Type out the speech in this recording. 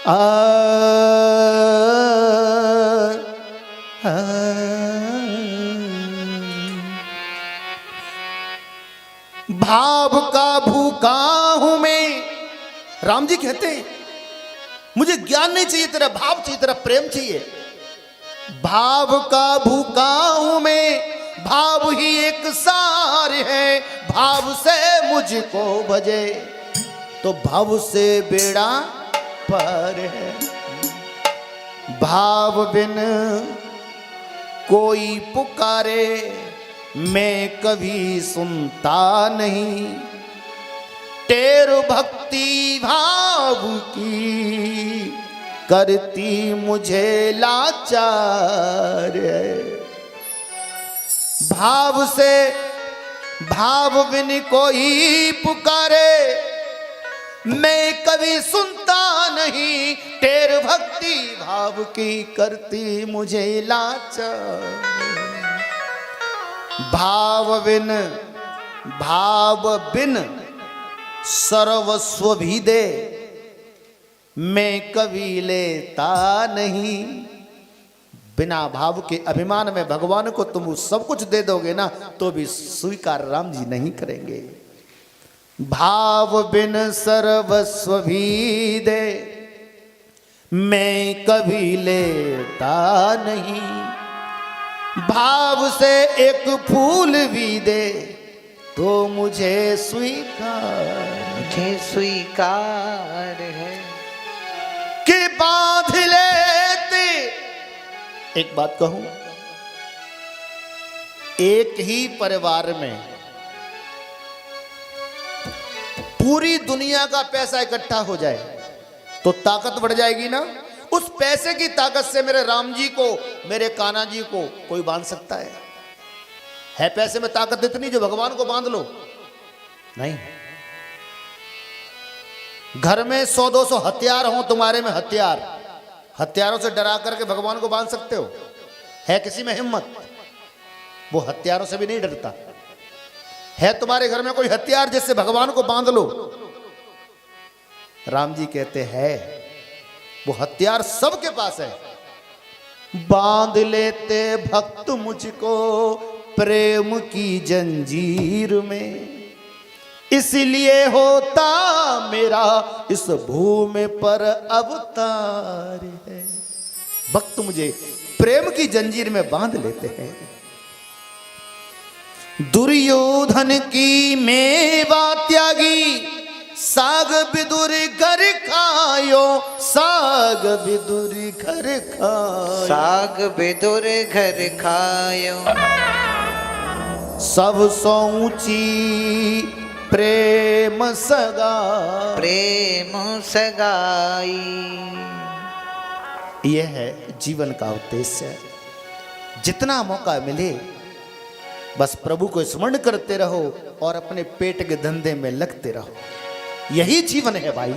आ, आ, भाव का भूखा हूं मैं। राम जी कहते हैं मुझे ज्ञान नहीं चाहिए, तेरा भाव चाहिए, तेरा प्रेम चाहिए। भाव का भूखा हूं मैं, भाव ही एक सार है। भाव से मुझको भजे तो भाव से बेड़ा पार है। भाव बिन कोई पुकारे मैं कभी सुनता नहीं। टेर भक्ति भाव की करती मुझे लाचार है। भाव से भाव बिन कोई पुकारे मैं कभी सुनता नहीं। टेर भक्ति भाव की करती मुझे लाचार। भाव बिन सर्वस्व भी दे मैं कभी लेता नहीं। बिना भाव के अभिमान में भगवान को तुम सब कुछ दे दोगे ना तो भी स्वीकार राम जी नहीं करेंगे। भाव बिन सर्वस्व भी दे मैं कभी लेता नहीं। भाव से एक फूल भी दे तो मुझे स्वीकार है कि बांध लेते। एक बात कहूं, एक ही परिवार में पूरी दुनिया का पैसा इकट्ठा हो जाए तो ताकत बढ़ जाएगी ना। उस पैसे की ताकत से मेरे राम जी को, मेरे कान्हा जी को कोई बांध सकता है पैसे में ताकत इतनी जो भगवान को बांध लो? नहीं। घर में 100-200 हथियार हो तुम्हारे में, हथियारों से डरा करके भगवान को बांध सकते हो? है किसी में हिम्मत? वो हथियारों से भी नहीं डरता। है तुम्हारे घर में कोई हथियार जिससे भगवान को बांध लो? राम जी कहते हैं वो हथियार सबके पास है। बांध लेते भक्त मुझको प्रेम की जंजीर में, इसलिए होता मेरा इस भूमि पर अवतार है। भक्त मुझे प्रेम की जंजीर में बांध लेते हैं। दुर्योधन की मेवा त्यागी साग बिदुर घर खायो, साग बिदुर घर खायो, साग बिदुर घर खायो। सब सो ऊंची प्रेम सगाई। यह है जीवन का उद्देश्य। जितना मौका मिले बस प्रभु को स्मरण करते रहो और अपने पेट के धंधे में लगते रहो। यही जीवन है भाई।